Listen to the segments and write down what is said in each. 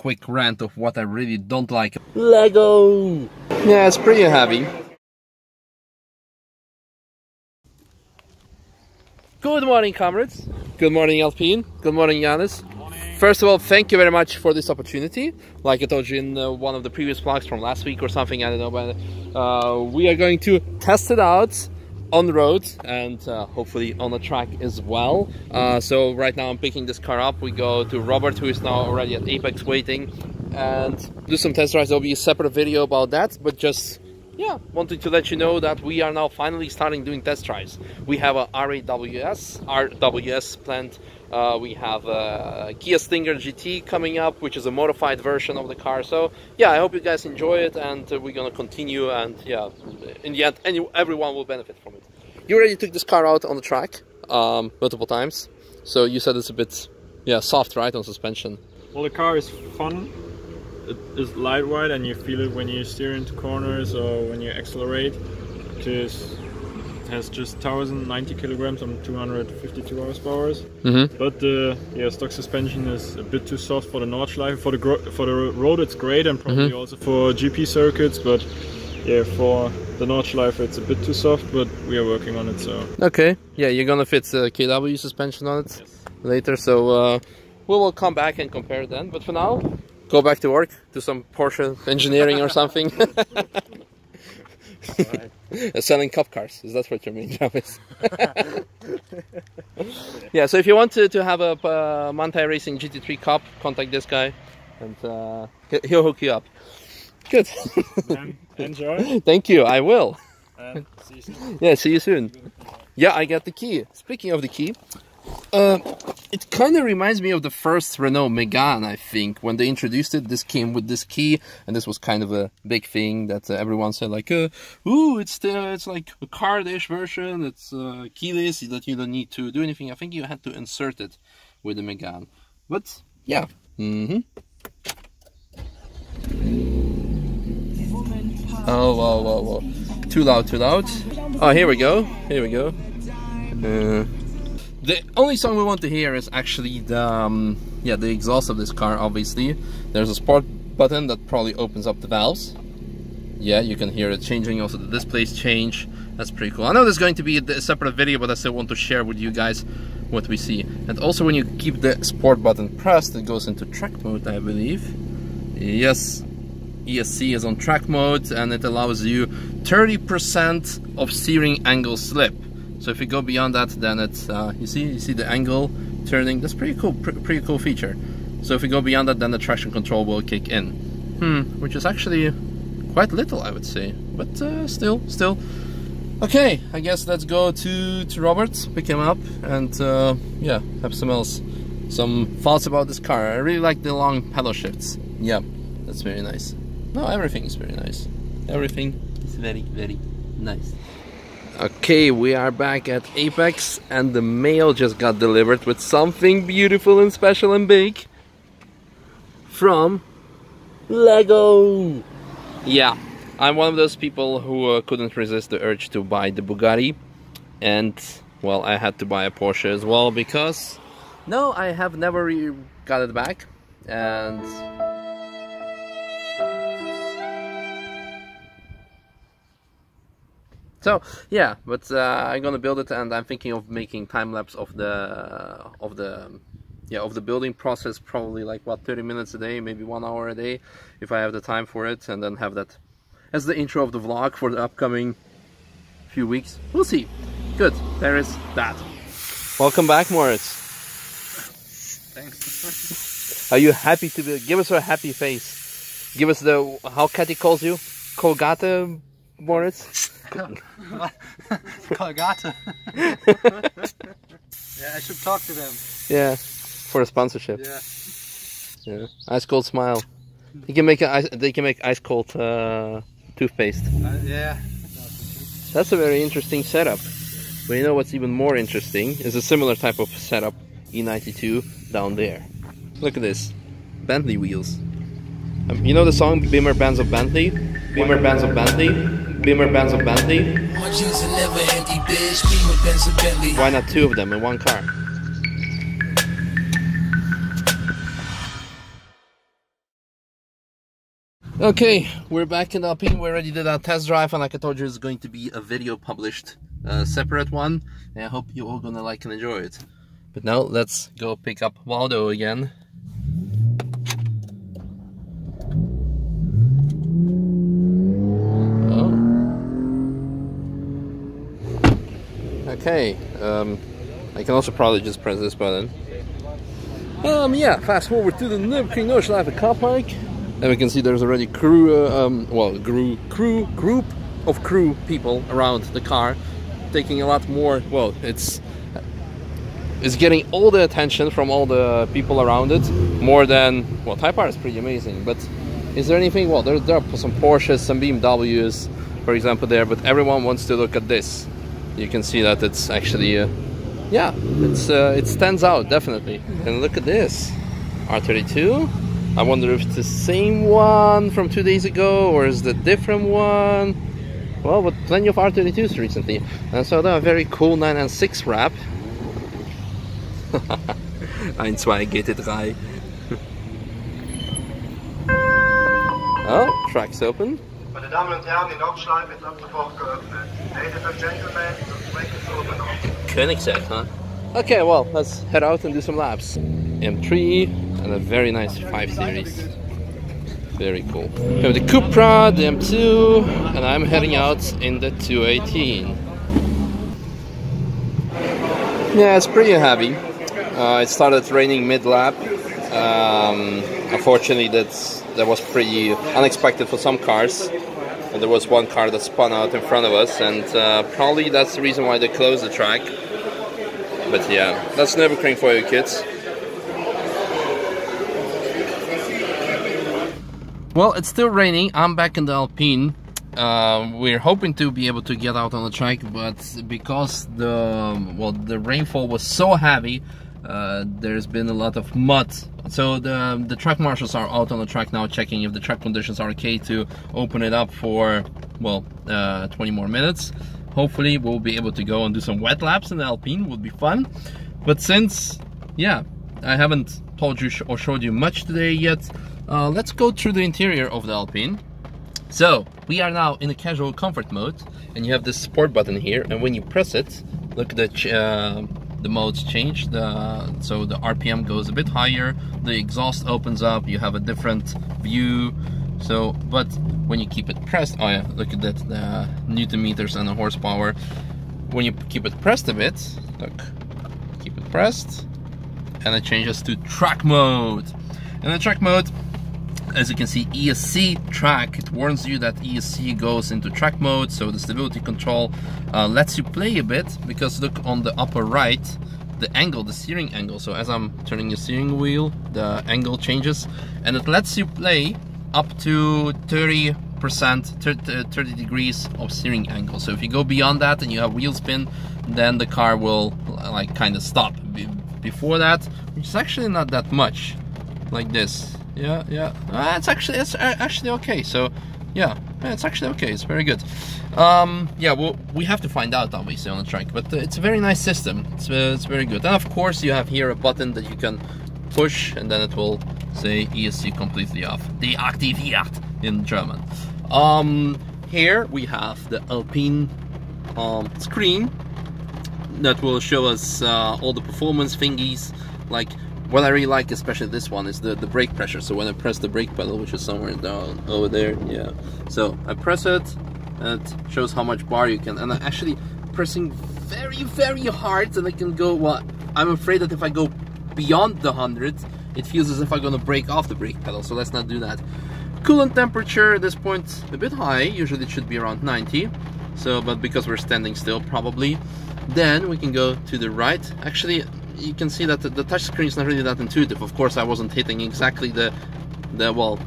quick rant of what I really don't like. Lego! Yeah, it's pretty heavy. Good morning, comrades. Good morning, Alpine. Good morning, Janis. First of all, thank you very much for this opportunity. Like I told you in one of the previous vlogs from last week or something, I don't know, but we are going to test it out on the road and hopefully on the track as well. So right now I'm picking this car up. We go to Robert, who is now already at Apex waiting, and do some test drives. There'll be a separate video about that, but just wanted to let you know that we are now finally starting doing test drives. We have a RWS planned. We have a Kia Stinger GT coming up, which is a modified version of the car. So yeah, I hope you guys enjoy it, and we're gonna continue, and yeah, in the end everyone will benefit from it. You already took this car out on the track multiple times, so you said it's a bit soft, right, on suspension? Well, the car is fun. It is lightweight, and you feel it when you steer into corners or when you accelerate, because it has just 1090 kilograms on 252 horsepower. But the stock suspension is a bit too soft for the Nordschleife. For the road it's great, and probably also for GP circuits, but yeah, for the Nordschleife it's a bit too soft, but we are working on it. So okay, yeah, you're gonna fit the KW suspension on it later, so we will come back and compare then, but for now, go back to work, do some Porsche engineering or something. Selling cup cars, is that what your main job is? Yeah, so if you want to have a Manthey Racing GT3 Cup, contact this guy and he'll hook you up. Good. Enjoy. Thank you, I will. See you soon. Yeah, see you soon. Yeah, I got the key. Speaking of the key, it kind of reminds me of the first Renault Megane, I think. When they introduced it, this came with this key, and this was kind of a big thing that everyone said, like, ooh, it's like a car-ish version, it's keyless, that you don't need to do anything. I think you had to insert it with the Megane. But, yeah. Oh, whoa. Too loud. Oh, here we go. The only song we want to hear is actually the exhaust of this car, obviously. There's a sport button that probably opens up the valves. Yeah, you can hear it changing, also the displays change. That's pretty cool. I know there's going to be a separate video, but I still want to share with you guys what we see. And also when you keep the sport button pressed, it goes into track mode, I believe. Yes, ESC is on track mode, and it allows you 30% of steering angle slip. So if you go beyond that, then it's you see the angle turning. That's pretty cool, pretty cool feature. So if you go beyond that, then the traction control will kick in, which is actually quite little, I would say, but still. Okay, I guess let's go to Robert, pick him up, and have some thoughts about this car. I really like the long pedal shifts. Yeah, that's very nice. No, everything is very nice. Everything is very, very nice. Okay, we are back at Apex, and the mail just got delivered with something beautiful and special and big from Lego. Yeah, I'm one of those people who couldn't resist the urge to buy the Bugatti, and well, I had to buy a Porsche as well, because no, I have never got it back, and so yeah, but I'm gonna build it, and I'm thinking of making time lapse of the building process, probably like what, 30 minutes a day, maybe 1 hour a day, if I have the time for it, and then have that as the intro of the vlog for the upcoming few weeks. We'll see. Good, there is that. Welcome back, Moritz. Thanks. Are you happy to be? Give us a happy face. Give us the how Catty calls you, Colgate, Moritz. Colgate. Yeah, I should talk to them. Yeah, for a sponsorship. Yeah. Ice cold smile. They can make ice cold toothpaste. Yeah. That's a very interesting setup. But you know what's even more interesting is a similar type of setup E92 down there. Look at this, Bentley wheels. You know the song Beamer Bands of Bentley? Beamer Bands of Bentley? Beamer Bands of Bentley? Why not two of them in one car? Okay, we're back in Alpine. We already did our test drive, and like I told you, it's going to be a video published, separate one. And I hope you all gonna like and enjoy it. But now let's go pick up Waldo again. Oh. Okay. I can also probably just press this button. Yeah. Fast forward to the Nürburgring Nordschleife car park. And we can see there's already group of crew people around the car, taking a lot more. Well, it's getting all the attention from all the people around it, more than, well, Type R is pretty amazing. But is there anything? Well, there are some Porsches, some BMWs, for example, there. But everyone wants to look at this. You can see that it's actually, yeah, it stands out definitely. And look at this, R32. I wonder if it's the same one from 2 days ago, or is it a different one? Well, but plenty of R32s recently. And so a very cool 996 wrap. 1, 2, GT3. Oh, track's open. Meine Damen und Herren, die Nordschleife ist ab sofort geöffnet. Ladies and gentlemen, the track is open. Königsegg, huh? Okay, well, let's head out and do some laps. M3 and a very nice 5 Series. Very cool. We have the Cupra, the M2, and I'm heading out in the 218. Yeah, it's pretty heavy. It started raining mid-lap. Unfortunately, that was pretty unexpected for some cars. And there was one car that spun out in front of us, and probably that's the reason why they closed the track. But yeah, that's Nürburgring for you kids. Well, it's still raining. I'm back in the Alpine. We're hoping to be able to get out on the track, but because the rainfall was so heavy, there's been a lot of mud. So the track marshals are out on the track now, checking if the track conditions are okay to open it up for, well, 20 more minutes. Hopefully we'll be able to go and do some wet laps in the Alpine. Would be fun. But since, yeah, I haven't told you or showed you much today yet, let's go through the interior of the Alpine. So we are now in a casual comfort mode, and you have this sport button here, and when you press it, look at the modes change. So the RPM goes a bit higher, the exhaust opens up, you have a different view. So, but when you keep it pressed, oh yeah, look at that, the Newton meters and the horsepower. When you keep it pressed a bit, look, keep it pressed, and it changes to track mode. And the track mode, as you can see, ESC track, it warns you that ESC goes into track mode, so the stability control lets you play a bit, because look on the upper right, the angle, the steering angle. So as I'm turning the steering wheel, the angle changes, and it lets you play up to 30 degrees of steering angle. So if you go beyond that and you have wheel spin, then the car will like kind of stop. Before that, which is actually not that much, like this. Yeah, it's actually okay. So yeah, it's actually okay. It's very good. Yeah, well, we have to find out obviously on the track, but it's a very nice system. It's very good. And of course you have here a button that you can push, and then it will say ESC completely off, deaktiviert in German. Here we have the Alpine screen that will show us all the performance thingies. Like, what I really like, especially this one, is the brake pressure. So when I press the brake pedal, which is somewhere down over there, yeah. So I press it, and it shows how much bar you can. And I'm actually pressing very, very hard, and I can go. Well, I'm afraid that if I go beyond the 100, it feels as if I'm gonna break off the brake pedal. So let's not do that. Coolant temperature at this point a bit high. Usually it should be around 90. So, but because we're standing still, probably. Then we can go to the right. Actually, you can see that the touch screen is not really that intuitive. Of course, I wasn't hitting exactly the well,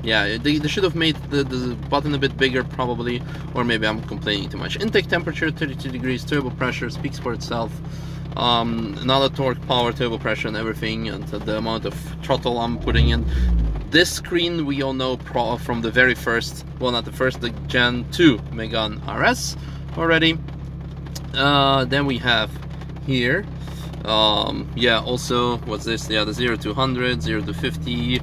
yeah, they should have made the button a bit bigger probably, or maybe I'm complaining too much. Intake temperature 32 degrees, turbo pressure speaks for itself. Another torque, power, turbo pressure, and everything, and the amount of throttle I'm putting in. This screen we all know from the very first, well, not the first, the Gen 2 Megane RS already. Then we have here, yeah, also, what's this? Yeah, the 0 to 100, 0 to 50,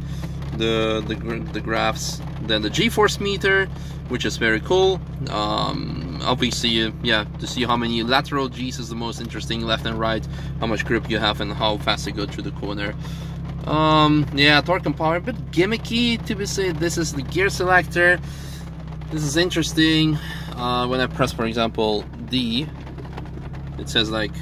the graphs. Then the G-force meter, which is very cool. Obviously, yeah, to see how many lateral G's is the most interesting, left and right, how much grip you have, and how fast you go through the corner. Yeah, torque and power, a bit gimmicky to be said. This is the gear selector. This is interesting. When I press, for example, D, it says like,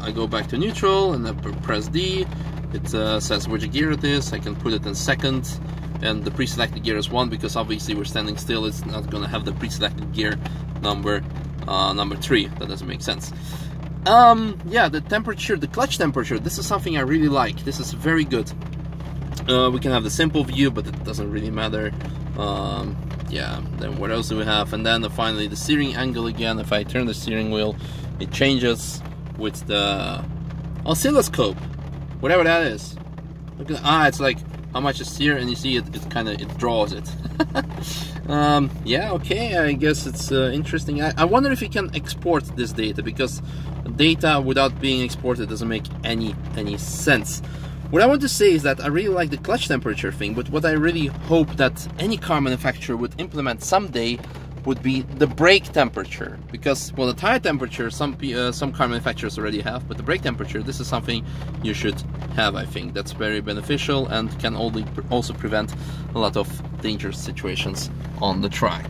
I go back to neutral, and I press D. It says which gear it is. I can put it in second, and the pre-selected gear is 1 because obviously we're standing still. It's not gonna have the pre-selected gear number 3. That doesn't make sense. Yeah, the temperature, the clutch temperature. This is something I really like. This is very good. We can have the simple view, but it doesn't really matter. Yeah. Then what else do we have? And then finally the steering angle again. If I turn the steering wheel, it changes with the oscilloscope, whatever that is. Look at, it's like how much is here, and you see it draws it. Yeah, okay, I guess it's interesting. I wonder if you can export this data, because data without being exported doesn't make any sense. What I want to say is that I really like the clutch temperature thing, but what I really hope that any car manufacturer would implement someday would be the brake temperature. Because, well, the tire temperature some car manufacturers already have, but the brake temperature, this is something you should have. I think that's very beneficial and can also prevent a lot of dangerous situations on the track.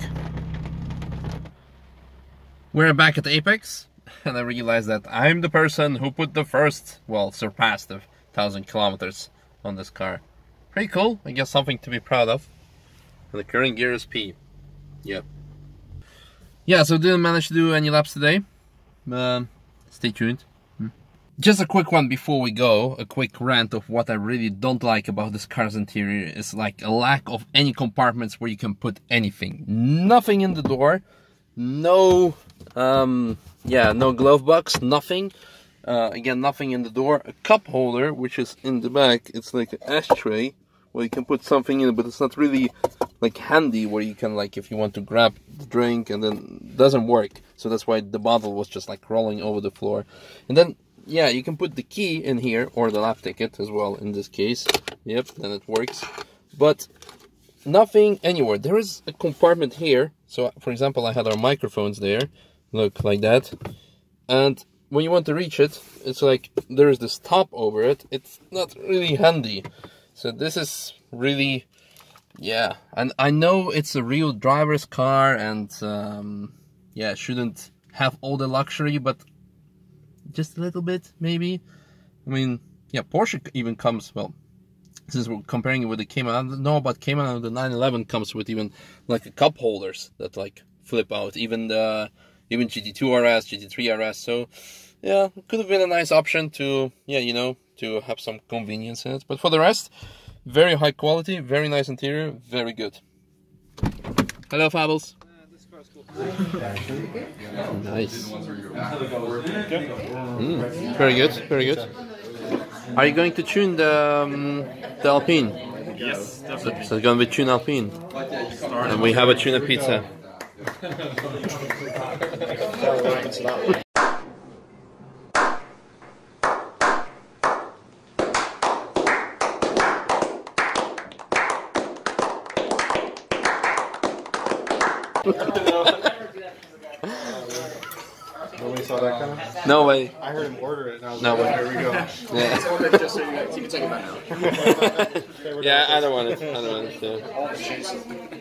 We're back at Apex, and I realized that I'm the person who put the first, well, surpassed the 1,000 kilometers on this car. Pretty cool, I guess, something to be proud of. And the current gear is P. Yep. Yeah, so didn't manage to do any laps today. Stay tuned. Just a quick one before we go. A quick rant of what I really don't like about this car's interior is like a lack of any compartments where you can put anything. Nothing in the door. No, yeah, no glove box, nothing. Again, nothing in the door. A cup holder, which is in the back. It's like an ashtray where you can put something in, but it's not really like handy where you can, like, if you want to grab the drink, and then it doesn't work. So that's why the bottle was just like rolling over the floor. And then, yeah, you can put the key in here, or the lap ticket as well in this case. Yep, then it works. But nothing anywhere. There is a compartment here. So, for example, I had our microphones there. Look, like that. And when you want to reach it, it's like there's this top over it. It's not really handy. So this is really, yeah. And I know it's a real driver's car, and yeah, it shouldn't have all the luxury, but just a little bit, maybe. I mean, yeah, Porsche even comes, well, since we're comparing it with the Cayman, I don't know about Cayman, the 911 comes with even like a cup holders that like flip out, even the GT2 RS, GT3 RS. So yeah, it could have been a nice option to, yeah, you know, to have some convenience in it. But for the rest, very high quality, very nice interior, very good. Hello, Fables. Nice. Very good, very good. Are you going to tune the Alpine? Yes, definitely. So it's going to be tune Alpine. And we have a tuna pizza. Nobody saw that coming? No way. I heard him order it, and I was No like, way. here we go. Yeah. Order it just so you can take it back now. Yeah, I don't want it. I don't want it. Yeah.